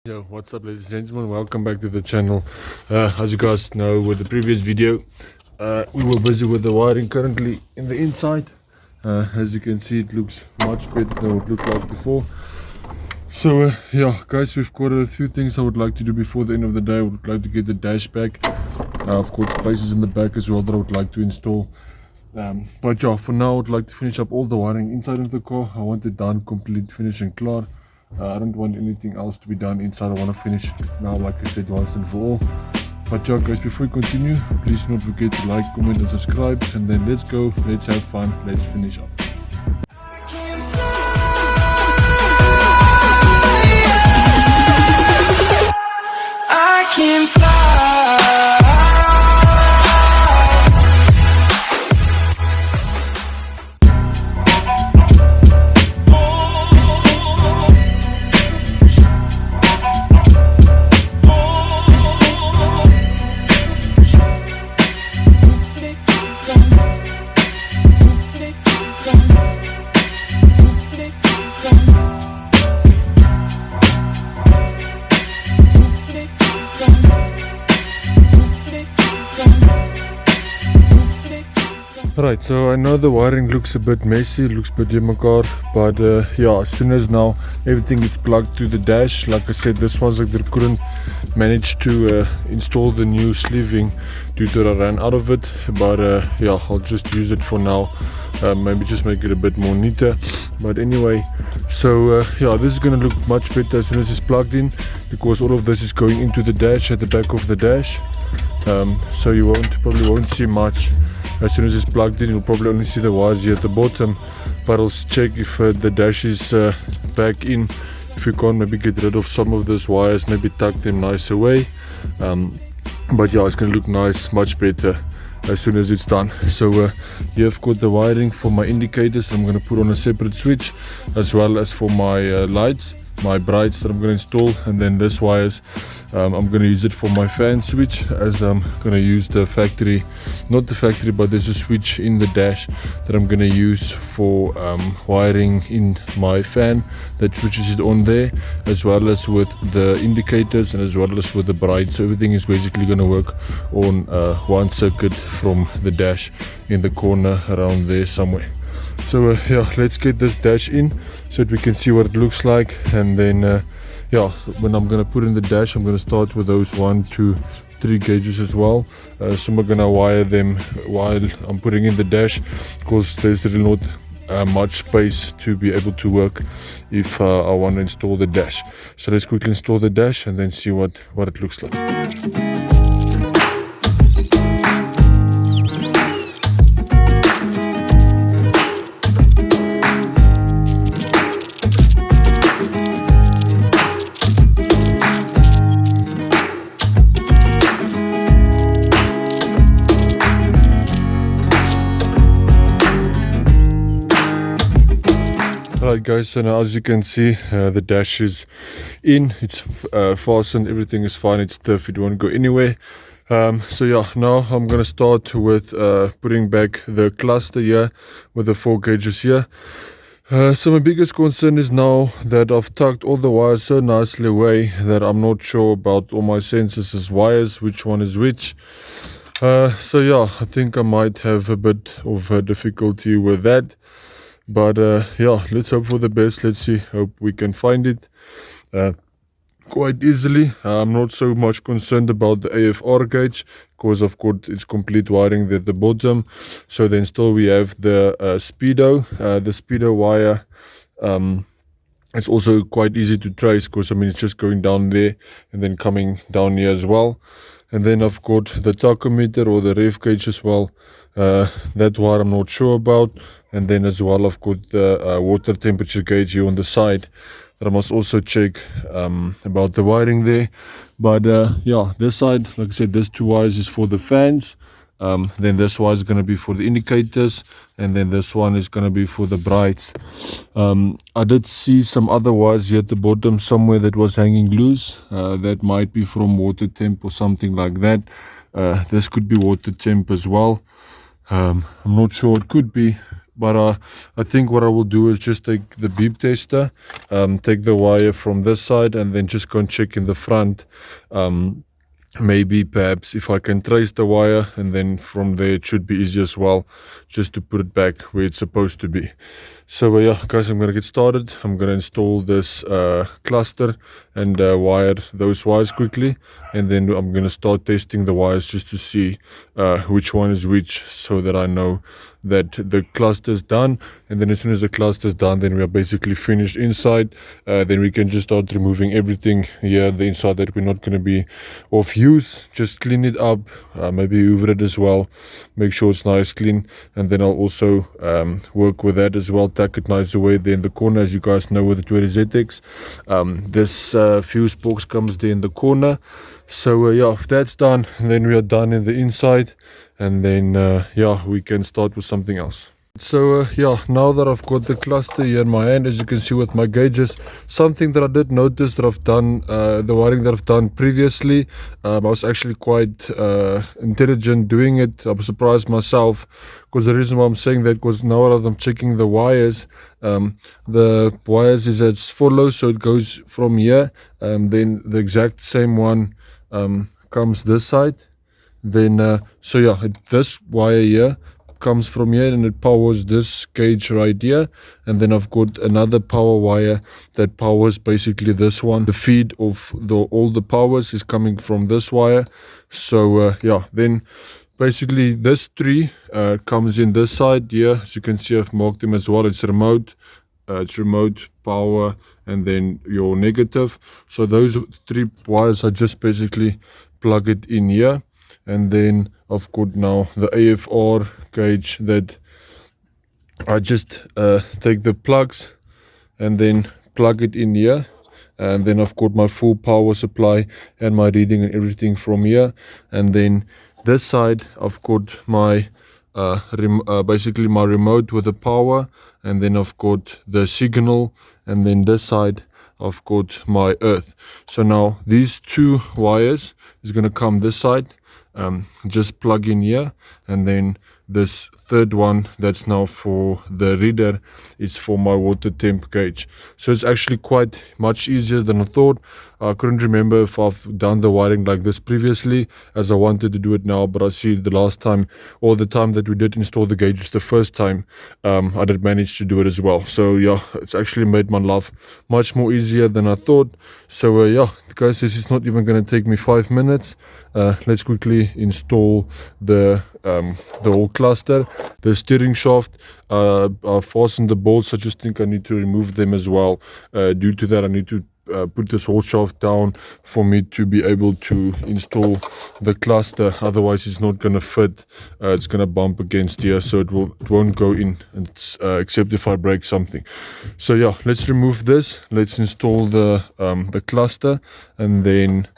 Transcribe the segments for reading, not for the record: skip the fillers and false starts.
Yo, what's up, ladies and gentlemen? Welcome back to the channel. As you guys know, with the previous video, we were busy with the wiring currently in the inside. As you can see, it looks much better than what it looked like before. So yeah, guys, we've got a few things I would like to do before the end of the day. I would like to get the dash back. Of course, spaces in the back as well that I would like to install. But yeah, for now, I would like to finish up all the wiring inside of the car. I want it done, complete, finished and clear. I don't want anything else to be done inside. I want to finish it now, like I said, once and for all. But yeah, guys, before we continue, please do not forget to like, comment and subscribe. And then let's go, let's have fun, let's finish up. I can fly. Right, so I know the wiring looks a bit messy, looks a bit demakar, but yeah, as soon as now everything is plugged to the dash, like I said, this was like they couldn't manage to install the new sleeving due to I ran out of it, but yeah, I'll just use it for now, maybe just make it a bit more neater. But anyway, so yeah, this is gonna look much better as soon as it's plugged in, because all of this is going into the dash at the back of the dash. So you probably won't see much. As soon as it's plugged in, you'll probably only see the wires here at the bottom, but I'll check if the dash is back in. If you can't, maybe get rid of some of those wires, maybe tuck them nice away. But yeah, it's gonna look nice, much better as soon as it's done. So here I've got the wiring for my indicators. I'm gonna put on a separate switch, as well as for my lights, my brights that I'm going to install. And then this wires, I'm going to use it for my fan switch, as I'm going to use the factory, not the factory, but there's a switch in the dash that I'm going to use for wiring in my fan that switches it on there, as well as with the indicators and as well as with the brights. So everything is basically going to work on one circuit from the dash in the corner around there somewhere. So yeah, let's get this dash in so that we can see what it looks like. And then yeah, when I'm gonna put in the dash, I'm gonna start with those 1, 2, 3 gauges as well. So I'm gonna wire them while I'm putting in the dash, because there's really not much space to be able to work if I want to install the dash. So let's quickly install the dash and then see what it looks like. Alright guys, so now as you can see, the dash is in, it's fastened, everything is fine, it's stiff, it won't go anywhere. So yeah, now I'm gonna start with putting back the cluster here with the 4 gauges here. So my biggest concern is now that I've tucked all the wires so nicely away that I'm not sure about all my sensors as wires, which one is which. So yeah, I think I might have a bit of difficulty with that. But yeah, let's hope for the best. Let's see, hope we can find it quite easily. I'm not so much concerned about the AFR gauge, because I've got its complete wiring there at the bottom. So then still we have the speedo. The speedo wire, it's also quite easy to trace, because I mean it's just going down there and then coming down here as well. And then I've got the tachometer or the rev gauge as well. That wire I'm not sure about. And then as well I've got the water temperature gauge here on the side that I must also check about the wiring there. But yeah, this side, like I said, this 2 wires is for the fans. Then this wire is going to be for the indicators, and then this one is going to be for the brights. I did see some other wires here at the bottom somewhere that was hanging loose. That might be from water temp or something like that. This could be water temp as well. I'm not sure, it could be. But I think what I will do is just take the beep tester, take the wire from this side, and then just go and check in the front. Maybe perhaps if I can trace the wire, and then from there it should be easy as well, just to put it back where it's supposed to be. So yeah guys, I'm gonna get started. I'm gonna install this cluster and wire those wires quickly, and then I'm gonna start testing the wires just to see which one is which, so that I know that the cluster is done. And then as soon as the cluster is done, then we are basically finished inside. Then we can just start removing everything here, the inside that we're not going to be of use. Just clean it up, maybe hoover it as well, make sure it's nice clean. And then I'll also work with that as well, tuck it nice away there in the corner. As you guys know, with the 280Zx, this fuse box comes there in the corner. So yeah, if that's done, then we are done in the inside, and then yeah, we can start with something else. So yeah, now that I've got the cluster here in my hand, as you can see with my gauges, something that I did notice that I've done, the wiring that I've done previously, I was actually quite intelligent doing it. I was surprised myself, because the reason why I'm saying that, because now that I'm checking the wires is as follows. So it goes from here, then the exact same one comes this side, then so yeah, this wire here comes from here, and it powers this gauge right here. And then I've got another power wire that powers basically this one. The feed of all the powers is coming from this wire. So yeah, then basically this three comes in this side here. As you can see, I've marked them as well. It's remote, power, and then your negative. So those three wires, I just basically plug it in here. And then I've got now the AFR gauge that I just take the plugs and then plug it in here. And then I've got my full power supply and my reading and everything from here. And then this side, I've got my basically my remote with the power, and then I've got the signal, and then this side I've got my earth. So now these two wires is going to come this side, just plug in here, and then this third one that's now for the reader is for my water temp gauge. So it's actually quite much easier than I thought. I couldn't remember if I've done the wiring like this previously, as I wanted to do it now, but I see the last time, or the time that we did install the gauges the first time, I did manage to do it as well. So yeah, it's actually made my life much more easier than I thought. So yeah guys, this is not even going to take me 5 minutes. Let's quickly install the whole cluster. The steering shaft, I fastened the bolts. I just think I need to remove them as well. Due to that, I need to put this whole shaft down for me to be able to install the cluster. Otherwise it's not going to fit. It's going to bump against here, so it won't go in, except if I break something. So yeah, let's remove this. Let's install the cluster, and then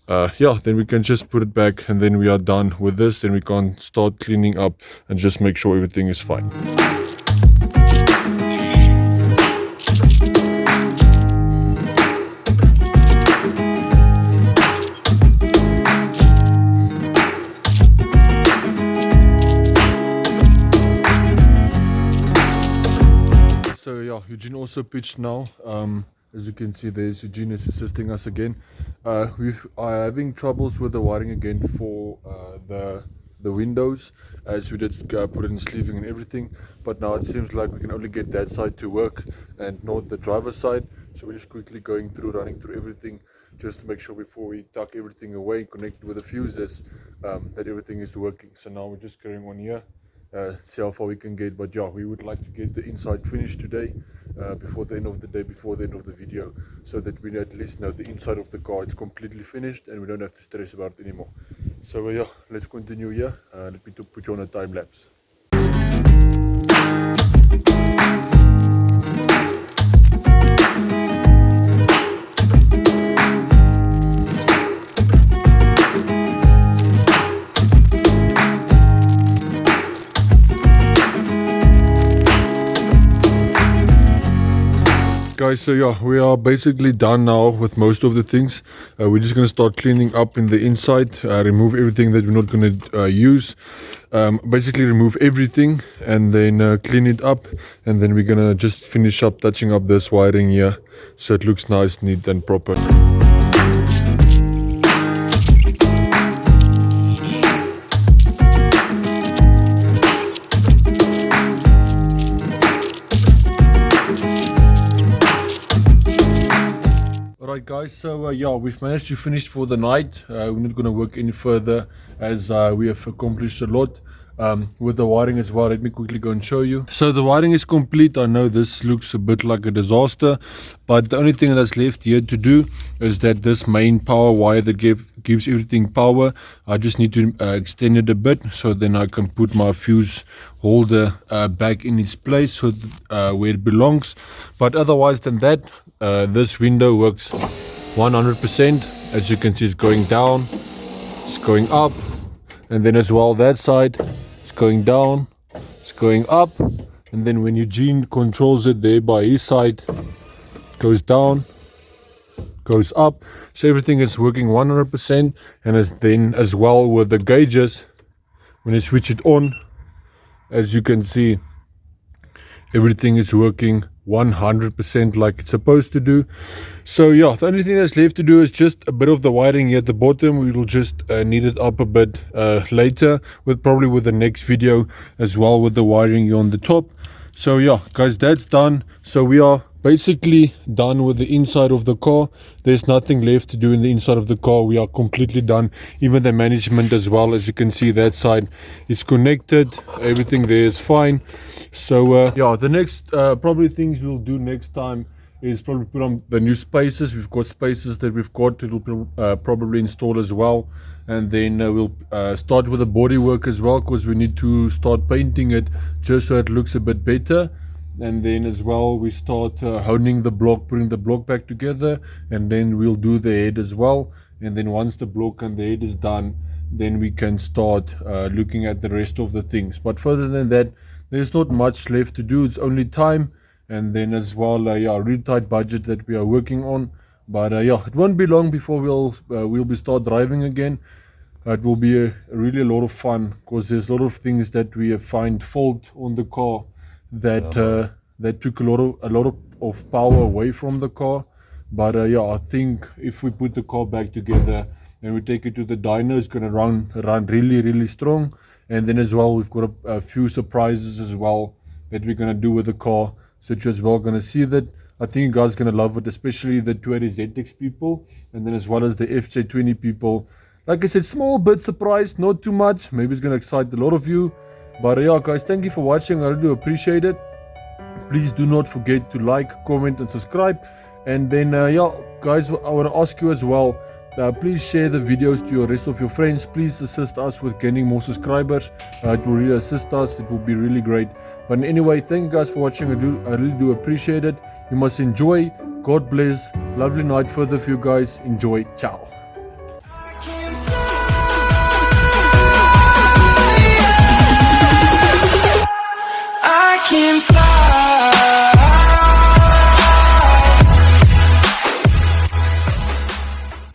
yeah, then we can just put it back, and then we are done with this. Then we can start cleaning up and just make sure everything is fine. So yeah, Eugene also pitched now. As you can see, there's Eugene is assisting us again. We are having troubles with the wiring again for the windows, as we did put in sleeving and everything, but now it seems like we can only get that side to work and not the driver's side. So we're just quickly going through, running through everything, just to make sure before we tuck everything away, connect with the fuses, that everything is working. So now we're just carrying on here, see how far we can get. But yeah, we would like to get the inside finished today, before the end of the day, before the end of the video, so that we at least know the inside of the car is completely finished and we don't have to stress about it anymore. So yeah, let's continue here. Let me put you on a time lapse. guys, so yeah, we are basically done now with most of the things. We're just going to start cleaning up in the inside, remove everything that we're not going to use, basically remove everything and then clean it up, and then we're going to just finish up touching up this wiring here so it looks nice, neat and proper. Alright guys, so yeah, we've managed to finish for the night. We're not going to work any further as we have accomplished a lot with the wiring as well. Let me quickly go and show you. So the wiring is complete. I know this looks a bit like a disaster, but the only thing that's left here to do is that this main power wire that gives everything power, I just need to extend it a bit so then I can put my fuse holder back in its place so where it belongs. But otherwise than that, this window works 100%. As you can see, it's going down, it's going up, and then as well that side, it's going down, it's going up, and then when Eugene controls it there by his side, it goes down, goes up. So everything is working 100%. And as well with the gauges, when you switch it on, as you can see, everything is working 100% like it's supposed to do. So yeah, the only thing that's left to do is just a bit of the wiring here at the bottom. We will just need it up a bit later, probably with the next video as well, with the wiring here on the top. So yeah guys, that's done. So we are basically done with the inside of the car. There's nothing left to do in the inside of the car. We are completely done. Even the management as well, as you can see, that side is connected, everything there is fine. So yeah, the next probably things we'll do next time is probably put on the new spacers. We've got spacers that we've got, it'll probably install as well. And then we'll start with the body work as well, because we need to start painting it just so it looks a bit better. And then as well we start honing the block, putting the block back together, and then we'll do the head as well. And then once the block and the head is done, then we can start looking at the rest of the things. But further than that, there's not much left to do. It's only time, and then as well yeah, really tight budget that we are working on. But yeah, it won't be long before we'll be start driving again. It will be really a lot of fun, because there's a lot of things that we find fault on the car that that took a lot of power away from the car. But yeah, I think if we put the car back together and we take it to the dyno, it's going to run really strong. And then as well, we've got a few surprises as well that we're going to do with the car, so you're as well going to see that. I think you guys are going to love it, especially the 280Zx people, and then as well as the FJ20 people. Like I said, small bit surprise, not too much. Maybe it's going to excite a lot of you. But yeah guys, thank you for watching. I really do appreciate it. Please do not forget to like, comment and subscribe. And then yeah guys, I want to ask you as well, please share the videos to your rest of your friends. Please assist us with gaining more subscribers. It will really assist us. It will be really great. But anyway, thank you guys for watching. I really do appreciate it. You must enjoy. God bless. Lovely night further for you guys. Enjoy. Ciao.